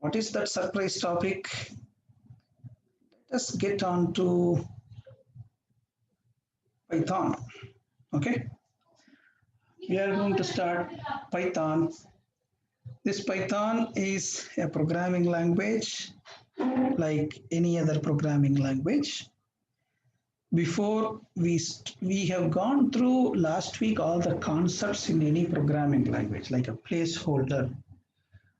What is that surprise topic? Let's get on to Python. Okay, we are going to start Python. This Python is a programming language like any other programming language. Before we have gone through last week all the concepts in any programming language, like a placeholder,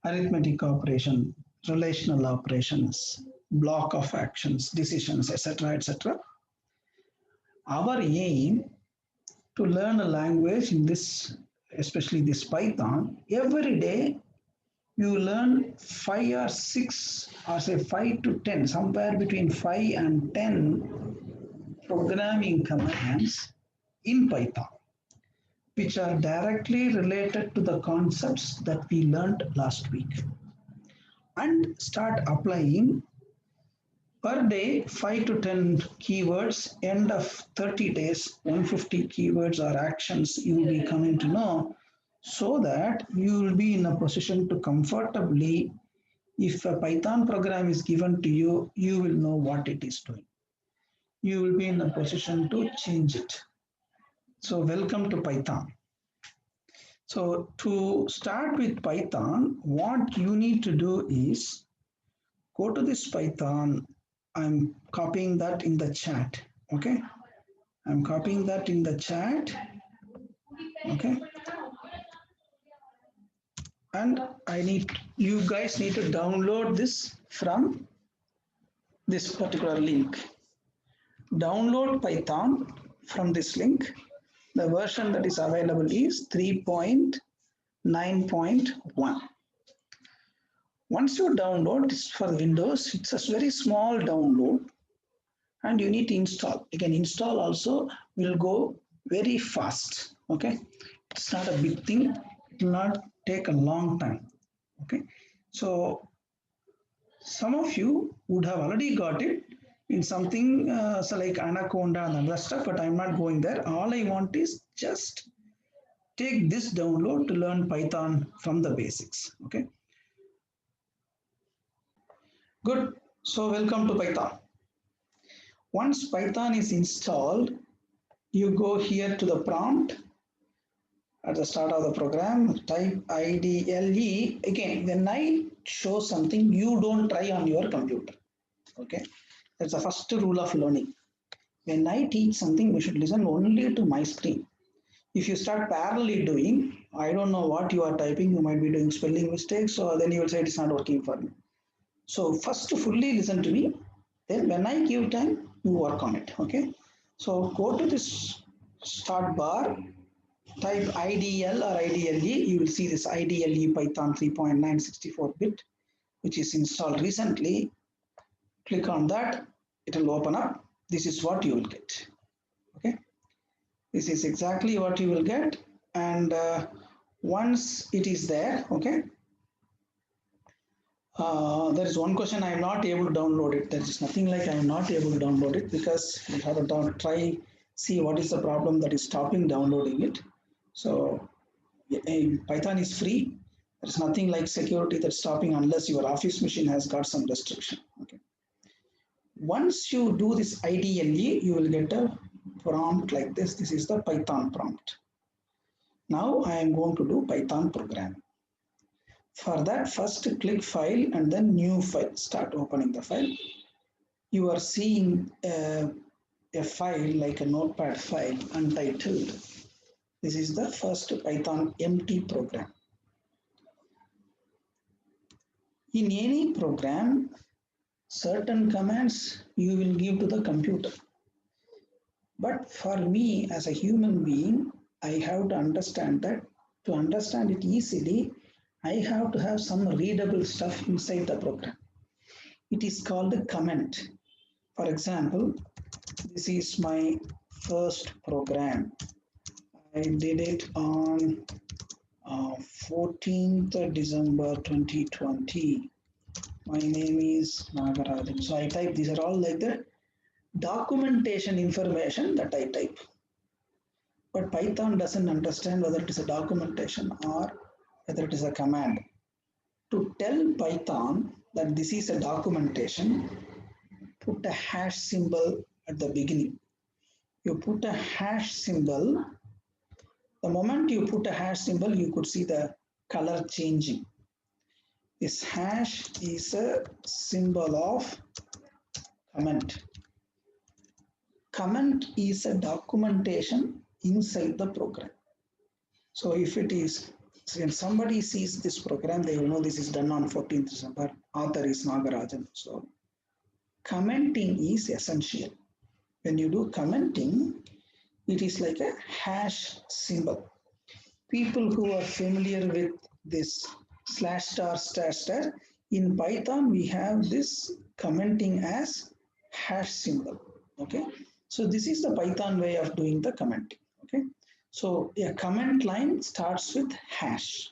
arithmetic operation, relational operations, block of actions, decisions, etc., etc. Our aim to learn a language in this, especially this Python, every day you learn 5 or 6 or say 5 to 10, somewhere between 5 and 10 programming commands in Python, which are directly related to the concepts that we learned last week, and start applying per day 5 to 10 keywords. End of 30 days, 150 keywords or actions you will be coming to know, so that you will be in a position to comfortably, if a Python program is given to you, you will know what it is doing. You will be in a position to change it. So welcome to Python. So to start with Python, what you need to do is go to this Python. I'm copying that in the chat. Okay, I'm copying that in the chat. Okay, and you guys need to download this from this particular link. Download Python from this link. The version that is available is 3.9.1. Once you download this for Windows, it's a very small download and you need to install. Again, install also will go very fast. Okay, it's not a big thing. It will not take a long time. Okay, so some of you would have already got it in something so like Anaconda and other stuff, but I'm not going there. All I want is just take this download to learn Python from the basics. Okay, good. So welcome to Python. Once Python is installed, you go here to the prompt at the start of the program, type IDLE. Again, when I show something, you don't try on your computer. Okay, that's the first rule of learning. When I teach something, you should listen only to my screen. If you start parallelly doing, I don't know what you are typing, you might be doing spelling mistakes, so then you will say it's not working for me. So first fully listen to me, then when I give time, you work on it. Okay, so go to this start bar, type IDL or IDLE, you will see this IDLE Python 3.964-bit, which is installed recently. Click on that, it will open up. This is what you will get. Okay, this is exactly what you will get. And once it is there, okay, there is one question, I am not able to download it. There is nothing like I am not able to download it, because we have to try, see what is the problem that is stopping downloading it. So Python is free. There is nothing like security that's stopping unless your office machine has got some restriction. Okay. Once you do this IDLE, you will get a prompt like this. This is the Python prompt. Now I am going to do Python program. For that, first click File and then New File. Start opening the file. You are seeing a file like a notepad file, Untitled. This is the first Python empty program. In any program, certain commands you will give to the computer. But for me as a human being, I have to understand that to understand it easily, I have to have some readable stuff inside the program. It is called a comment. For example, this is my first program. I did it on 14th December 2020. My name is Nagarajan. So I type, these are all like the documentation information that I type. But Python doesn't understand whether it is a documentation or whether it is a command. To tell Python that this is a documentation, put a hash symbol at the beginning. You put a hash symbol. The moment you put a hash symbol, you could see the color changing. This hash is a symbol of comment. Comment is a documentation inside the program. So if it is, when somebody sees this program, they will know this is done on 14th December. Author is Nagarajan. So commenting is essential. When you do commenting, it is like a hash symbol. People who are familiar with this /**, in Python we have this commenting as hash symbol. Okay, so this is the Python way of doing the commenting. Okay, so a comment line starts with hash.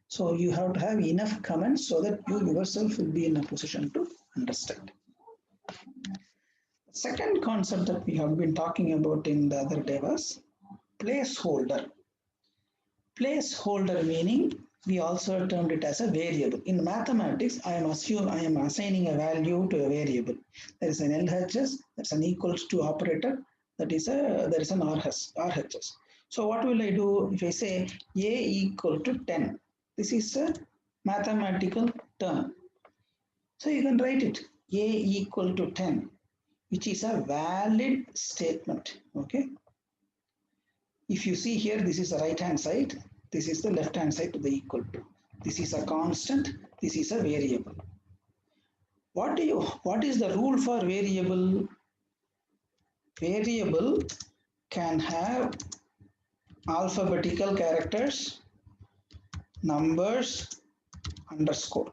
So you have to have enough comments so that you yourself will be in a position to understand. The second concept that we have been talking about in the other day was placeholder. Placeholder meaning we also termed it as a variable. In mathematics, I am assigning a value to a variable. There is an LHS, that's an equals to operator, there is an RHS. So what will I do if I say A equal to 10? This is a mathematical term. So you can write it A equal to 10, which is a valid statement. Okay. If you see here, this is the right hand side, this is the left hand side to the equal to. This is a constant, this is a variable. What is the rule for variable? Variable can have alphabetical characters, numbers, underscore.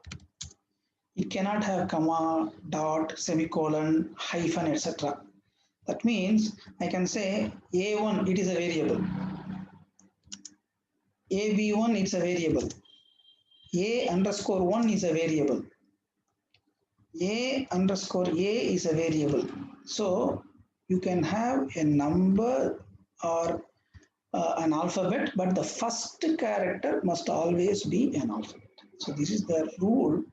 It cannot have comma, dot, semicolon, hyphen, etc. That means I can say A1, it is a variable. AB1, it's a variable. A underscore 1 is a variable. A underscore A is a variable. So you can have a number or an alphabet, but the first character must always be an alphabet. So this is the rule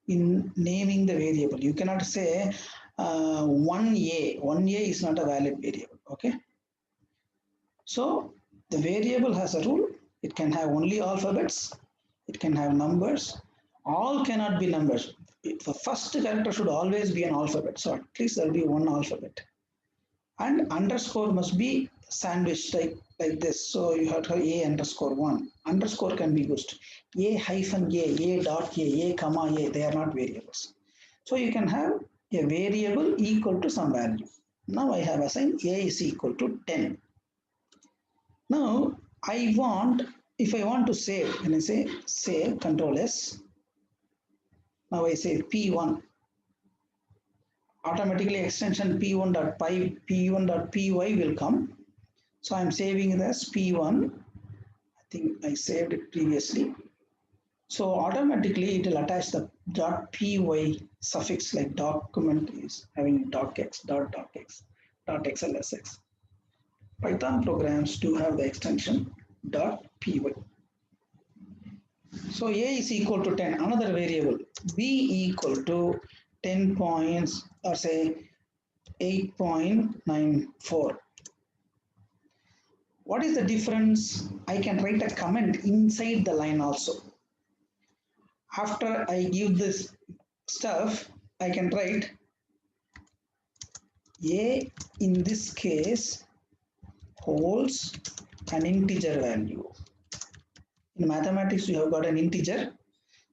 in naming the variable. You cannot say 1A. 1A is not a valid variable. Okay. So the variable has a rule. It can have only alphabets. It can have numbers. All cannot be numbers. The first character should always be an alphabet. So at least there will be one alphabet. And underscore must be sandwiched like this. So you have to have A underscore 1. Underscore can be used. A hyphen A dot A comma A. They are not variables. So you can have a variable equal to some value. Now I have assigned A is equal to 10. Now if I want to save, and I say save, Control S. Now I say P1. Automatically extension P1.py will come. So I'm saving it as P1. I think I saved it previously. So automatically it will attach the .py suffix, like document is having docx, .docx, .xlsx. Python programs do have the extension .py. So A is equal to 10, another variable. B equal to 10 points, or say 8.94. What is the difference? I can write a comment inside the line also. After I give this stuff, I can write A in this case holds an integer value. In mathematics, you have got an integer.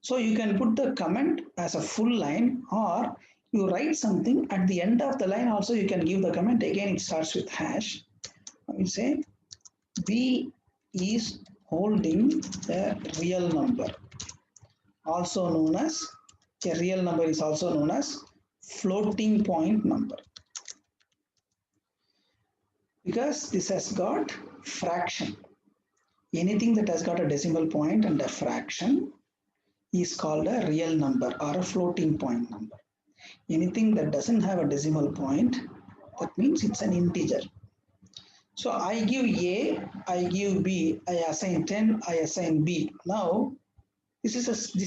So you can put the comment as a full line, or you write something at the end of the line also you can give the comment. Again, it starts with hash. I will say B is holding a real number, also known as, a real number is also known as floating point number, because this has got fraction. Anything that has got a decimal point and a fraction is called a real number or a floating point number. Anything that doesn't have a decimal point, that means it's an integer. So I give A, I give B, I assign 10, I assign B. Now This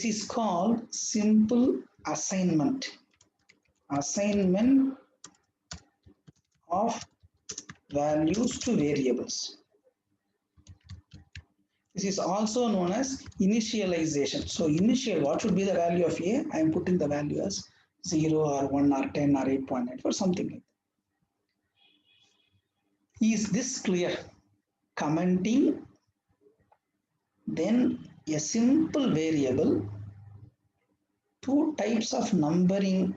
is called simple assignment. Assignment of values to variables. This is also known as initialization. So initial, what should be the value of A? I am putting the value as 0 or 1 or 10 or 8.9 or something like that. Is this clear? Commenting, then a simple variable, two types of numbering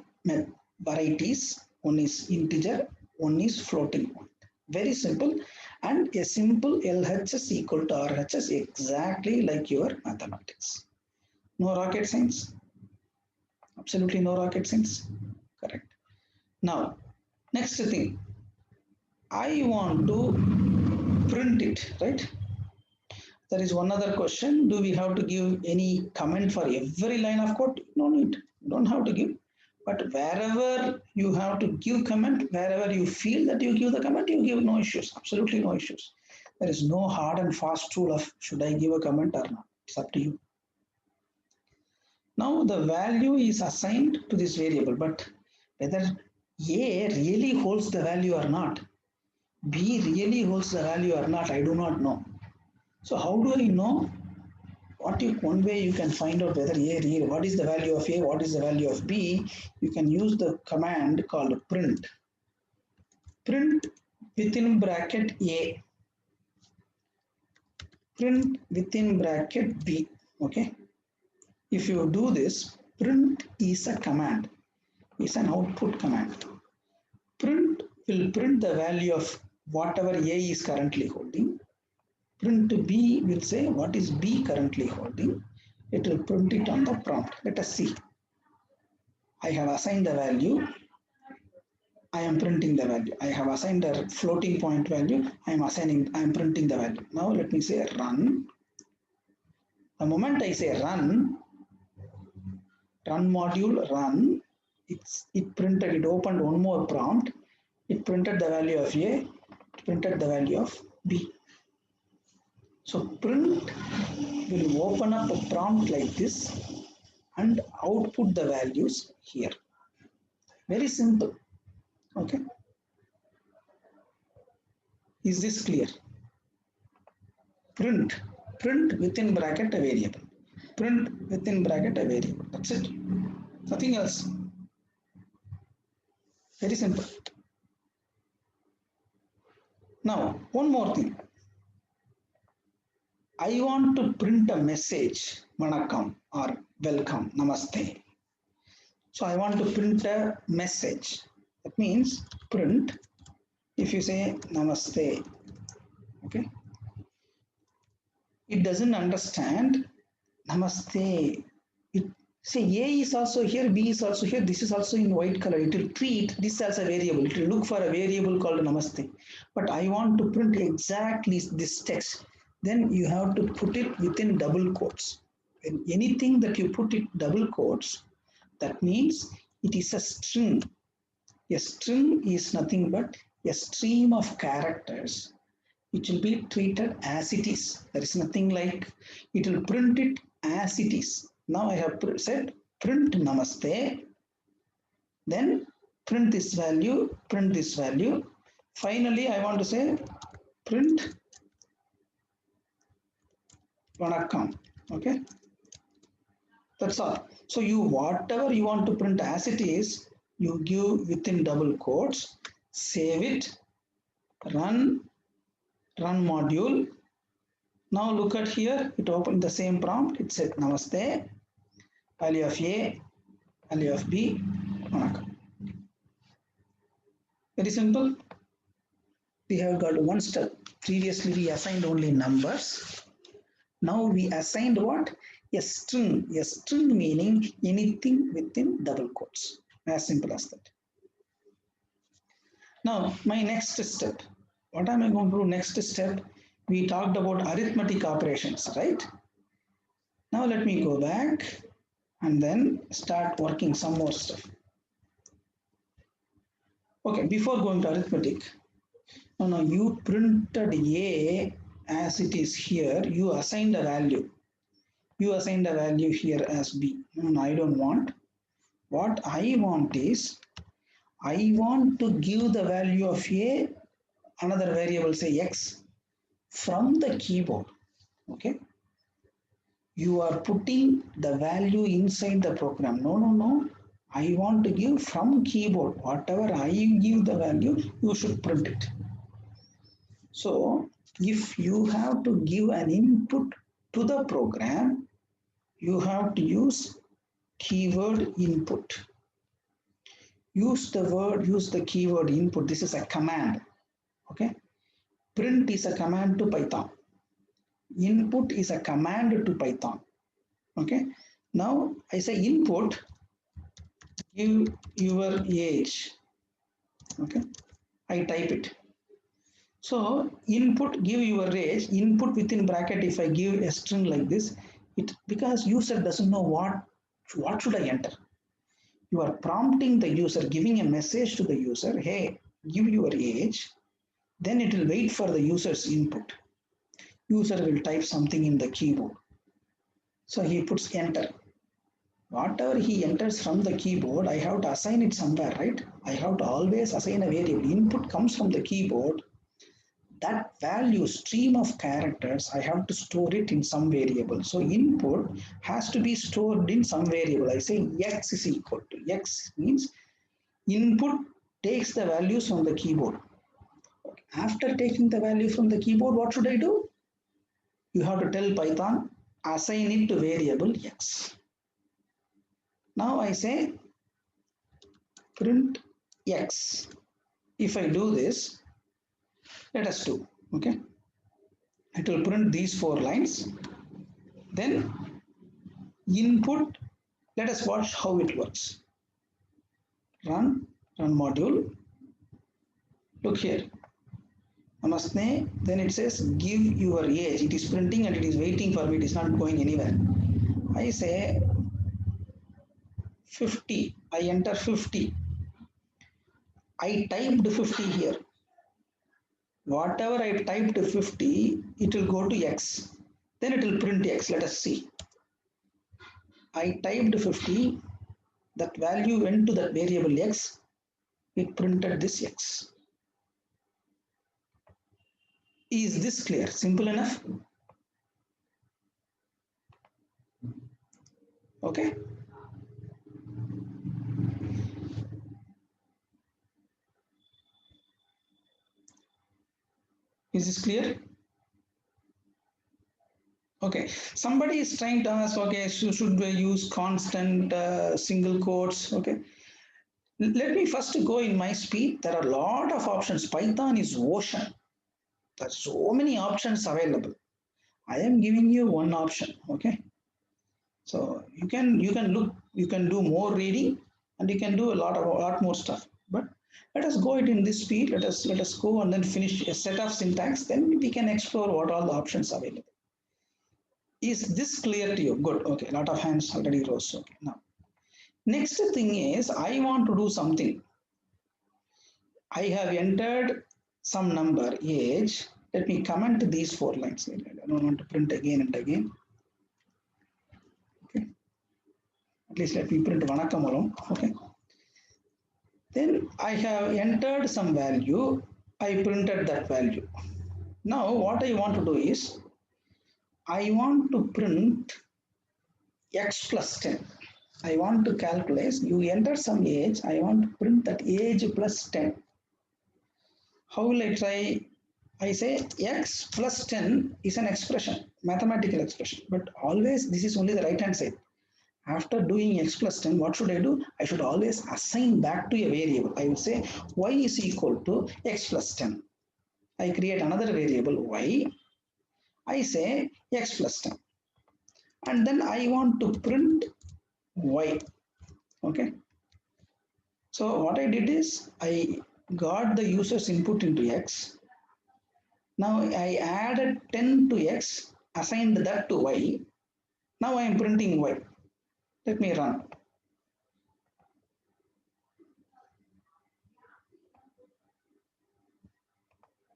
varieties. One is integer, one is floating point. Very simple. And a simple LHS equal to RHS, exactly like your mathematics. No rocket science. Absolutely no rocket science. Correct. Now, next thing. I want to print it, right? There is one other question. Do we have to give any comment for every line of code? No need. You don't have to give. But wherever you have to give comment, wherever you feel that you give the comment, you give, no issues. Absolutely no issues. There is no hard and fast rule of should I give a comment or not. It's up to you. Now the value is assigned to this variable, but whether A really holds the value or not, B really holds the value or not, I do not know. So how do I know? One way you can find out whether A really, what is the value of A, what is the value of B, you can use the command called print. Print within bracket A, print within bracket B, okay? If you do this, print is a command, is an output command. Print will print the value of whatever A is currently holding. Print B will say what is B currently holding. It will print it on the prompt. Let us see. I have assigned the value. I am printing the value. I have assigned a floating point value. I am printing the value. Now let me say run. The moment I say run module run, it printed, it opened one more prompt. It printed the value of A, it printed the value of B. So print will open up a prompt like this and output the values here. Very simple. Okay. Is this clear? Print within bracket a variable. Print within bracket a variable. That's it. Nothing else. Very simple. Now, one more thing. I want to print a message, Vanakkam or welcome, Namaste. So I want to print a message. That means print, if you say Namaste, okay? It doesn't understand Namaste. Say A is also here, B is also here, this is also in white color. It will treat this as a variable. It will look for a variable called Namaste. But I want to print exactly this text. Then you have to put it within double quotes. And anything that you put it double quotes, that means it is a string. A string is nothing but a stream of characters which will be treated as it is. There is nothing like, it will print it as it is. Now I have said print Namaste, then print this value, print this value. Finally, I want to say print Vanakkam. Okay, that's all. So you, whatever you want to print as it is, you give within double quotes, save it, run module. Now look at here, it opened the same prompt. It said Namaste, value of A, value of B, Vanakkam. Very simple. We have got one step. Previously we assigned only numbers. Now we assigned what? A string. A string meaning anything within double quotes. As simple as that. Now my next step. What am I going to do next step? We talked about arithmetic operations, right? Now let me go back and then start working some more stuff. Okay, before going to arithmetic, no, you printed A as it is here, you assigned a value. You assigned a value here as b. No, I don't want. What I want is, I want to give the value of a, another variable, say x, from the keyboard. Okay. You are putting the value inside the program. No, no, no. I want to give from keyboard. Whatever I give the value, you should print it. So if you have to give an input to the program, you have to use keyword input. Use the keyword input. This is a command. Okay. Print is a command to Python. Input is a command to Python. Okay. Now I say input, give your age. Okay. I type it. So input, give your age. Input within bracket, if I give a string like this, it, because user doesn't know what should I enter. You are prompting the user, giving a message to the user, hey, give your age. Then it will wait for the user's input. User will type something in the keyboard. So he puts enter. Whatever he enters from the keyboard, I have to assign it somewhere, right? I have to always assign a variable. Input comes from the keyboard. That value stream of characters, I have to store it in some variable. So input has to be stored in some variable. I say x is equal to, x means input takes the values from the keyboard. After taking the value from the keyboard, what should I do? You have to tell Python, assign it to variable x. Now I say print x. If I do this, let us do, okay? It will print these 4 lines. Then input, let us watch how it works. Run module. Look here. Namaste. Then it says give your age. It is printing and it is waiting for me. It is not going anywhere. I say 50. I enter 50. I typed 50 here. Whatever I typed 50, it will go to x. Then it will print x. Let us see. I typed 50. That value went to that variable x. It printed this x. Is this clear? Simple enough? Okay. Is this clear? Okay. Somebody is trying to ask, okay, should we use constant single quotes? Okay. Let me first go in my speed. There are a lot of options. Python is ocean. There's so many options available. I am giving you one option. Okay. So you can look, you can do more reading, and you can do a lot more stuff. But let us go it in this speed. Let us go and then finish a set of syntax. Then we can explore what all the options available. Is this clear to you? Good. Okay. A lot of hands already rose. Okay. Now, next thing is I want to do something. I have entered some number, age. Let me comment these 4 lines. I don't want to print again and again. Okay. At least let me print Vanakkam alone. Okay. Then I have entered some value. I printed that value. Now what I want to do is I want to print x plus 10. I want to calculate, you enter some age, I want to print that age plus 10. How will I try? I say x plus 10 is an expression, mathematical expression, but always this is only the right hand side. After doing x plus 10, what should I do? I should always assign back to a variable. I will say y is equal to x plus 10. I create another variable y. I say x plus 10. And then I want to print y. Okay. So what I did is I got the user's input into x. Now I added 10 to x, assigned that to y. Now I am printing y. Let me run.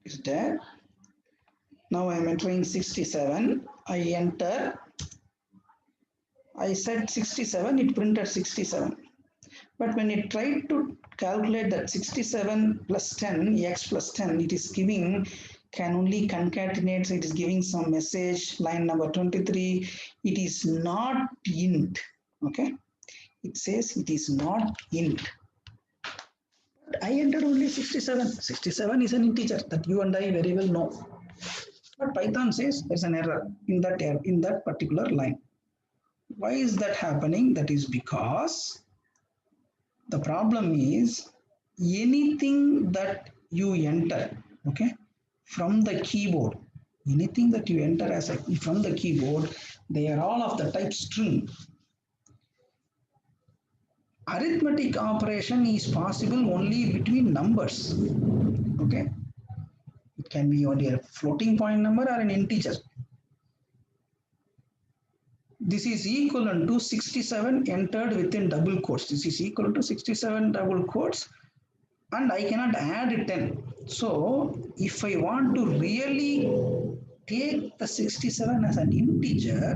Is there? Now I am entering 67. I enter I said 67, it printed 67. But when it tried to calculate that 67 plus 10, x plus 10, it is giving, can only concatenate, so it is giving some message, line number 23, it is not int, okay? It says it is not int. But I entered only 67. 67 is an integer that you and I very well know. But Python says there's an error in that particular line. Why is that happening? That is because the problem is anything that you enter, okay, from the keyboard, anything that you enter as from the keyboard, they are all of the type string. Arithmetic operation is possible only between numbers, okay. It can be only a floating point number or an integer. This is equivalent to 67 entered within double quotes. This is equal to 67 double quotes, and I cannot add 10. So if I want to really take the 67 as an integer,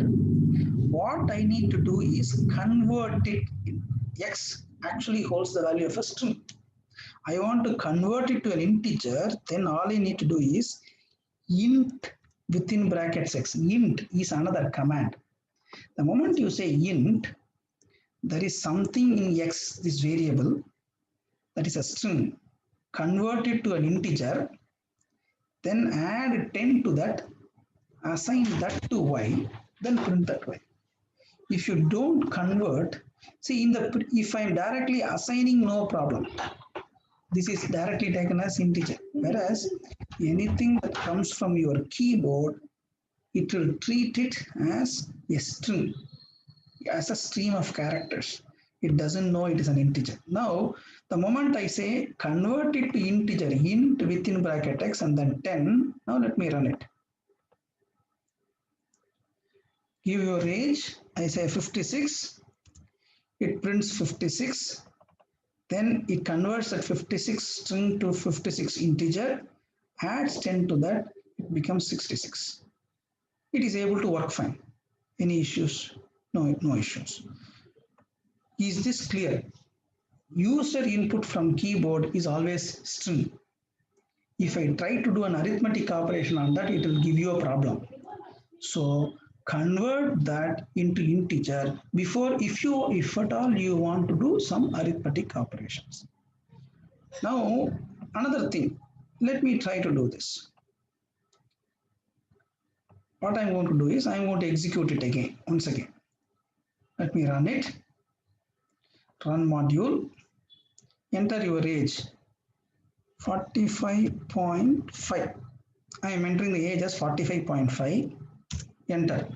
what I need to do is convert it. X actually holds the value of a string. I want to convert it to an integer, then all I need to do is int within brackets x. Int is another command. The moment you say int, there is something in x, this variable, that is a string. Convert it to an integer, then add 10 to that, assign that to y, then print that y. If you don't convert, see if I'm directly assigning, no problem. This is directly taken as integer. Whereas anything that comes from your keyboard, it will treat it as a string, as a stream of characters. It doesn't know it is an integer. Now, the moment I say convert it to integer, int within bracket x and then 10, now let me run it. Give your age, I say 56, it prints 56, then it converts that 56 string to 56 integer, adds 10 to that, it becomes 66. It is able to work fine. Any issues? No issues. Is this clear? User input from keyboard is always string. If I try to do an arithmetic operation on that, it will give you a problem. So convert that into integer before, if at all you want to do some arithmetic operations. Now, another thing, let me try to do this. What I'm going to do is I'm going to execute it again, once again. Let me run it. Run module. Enter your age. 45.5. I am entering the age as 45.5. Enter.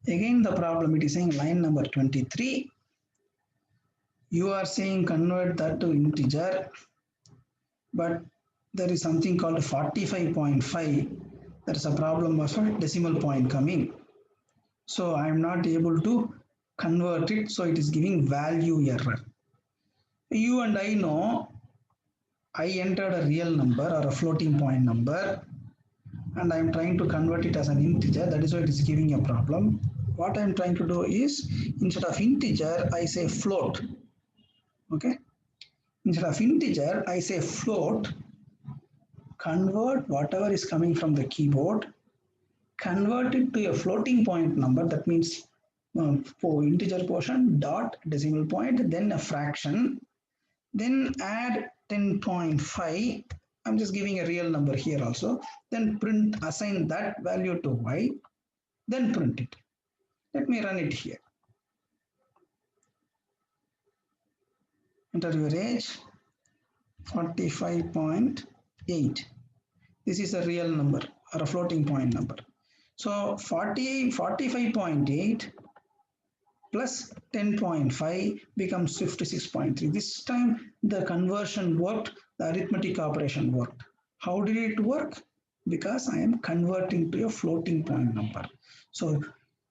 Again the problem, it is saying line number 23. You are saying convert that to integer, but there is something called 45.5. There is a problem of a decimal point coming. So I am not able to convert it, so it is giving value error. You and I know I entered a real number or a floating point number and I am trying to convert it as an integer. That is why it is giving a problem. What I am trying to do is, instead of integer, I say float. Okay. Instead of integer, I say float. Convert whatever is coming from the keyboard. Convert it to a floating point number. That means for integer portion dot decimal point, then a fraction, then add 10.5. I'm just giving a real number here also. Then print, assign that value to y, then print it. Let me run it here. Enter your age, 45.8. This is a real number or a floating point number. So 45.8 plus 10.5 becomes 56.3. This time the conversion worked, the arithmetic operation worked. How did it work? Because I am converting to a floating point number. So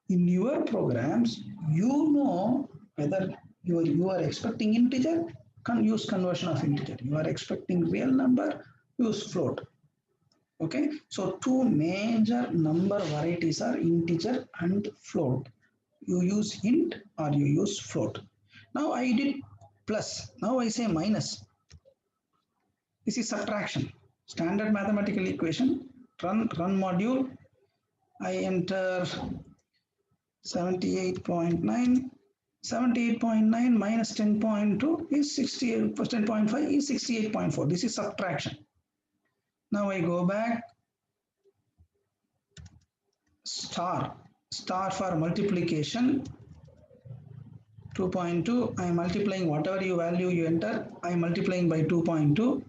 in your programs, you know whether you are expecting integer, use conversion of integer. You are expecting real number, use float. Okay, so two major number varieties are integer and float. You use int or you use float. Now I did plus. Now I say minus. This is subtraction. Standard mathematical equation. Run module. I enter 78.9. 78.9 minus 10.2 is 68. 10.5 is 68.4. This is subtraction. Now I go back. Star for multiplication. 2.2. I am multiplying whatever value you enter. I am multiplying by 2.2.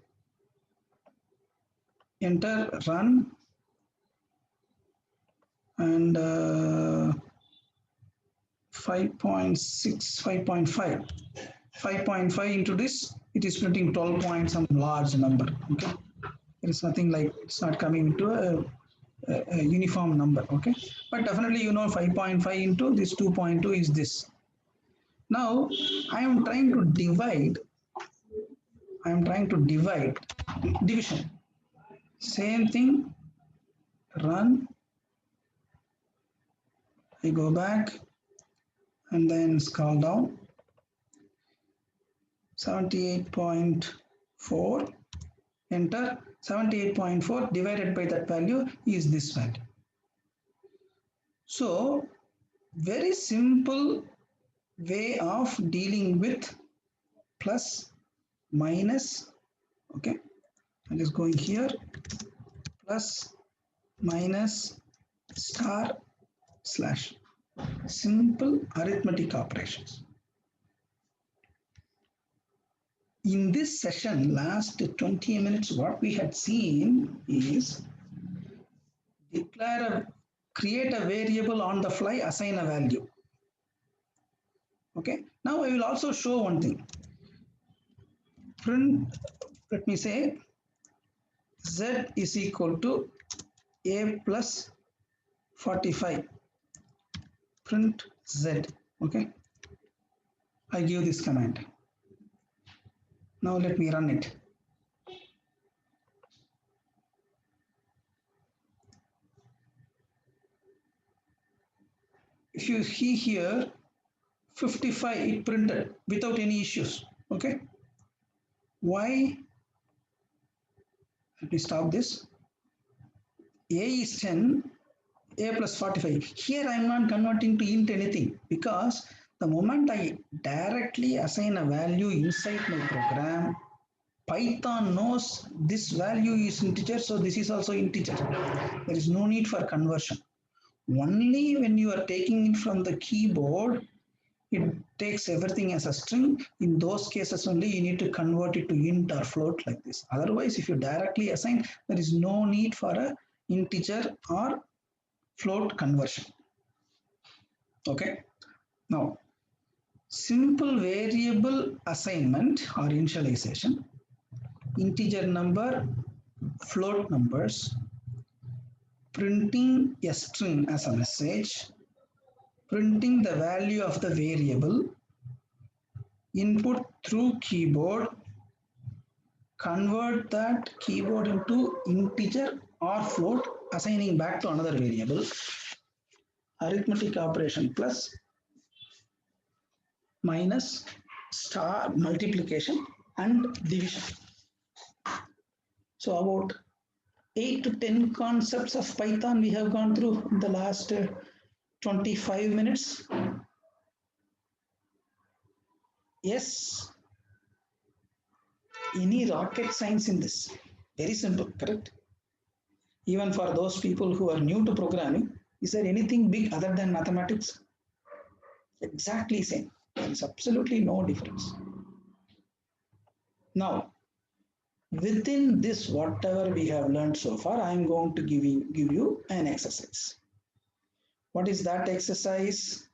Enter, run, and 5.6, 5.5. 5.5 into this, it is printing 12 point some large number. Okay, there is nothing like, it's not coming into a uniform number. Okay, but definitely 5.5 into this 2.2 is this. Now I am trying to divide. Division. Same thing. Run. I go back and then scroll down. 78.4. Enter. 78.4 divided by that value is this value. So very simple way of dealing with plus, minus. Okay, I'm just going here. Plus, minus, star, slash. Simple arithmetic operations. In this session, last 20 minutes, what we had seen is create a variable on the fly, assign a value. Okay, now I will also show one thing. Print, let me say, z is equal to a plus 45. Print z. Okay, I give this command. Now let me run it. If you see here, 55 it printed without any issues. Okay, why? Let me stop this. A is 10, a plus 45. Here I am not converting to int anything, because the moment I directly assign a value inside my program, Python knows this value is integer, so this is also integer. There is no need for conversion. Only when you are taking it from the keyboard, it takes everything as a string. In those cases only you need to convert it to int or float like this. Otherwise, if you directly assign, there is no need for a integer or float conversion. Okay. Now, simple variable assignment or initialization. Integer number, float numbers, printing a string as a message, printing the value of the variable, input through keyboard, convert that keyboard into integer or float, assigning back to another variable, arithmetic operation plus, minus, star, multiplication, and division. So about 8 to 10 concepts of Python we have gone through in the last 25 minutes. Yes, any rocket science in this? Very simple, correct? Even for those people who are new to programming, is there anything big other than mathematics? Exactly same. There is absolutely no difference. Now, within this, whatever we have learned so far, I am going to give you an exercise. What is that exercise?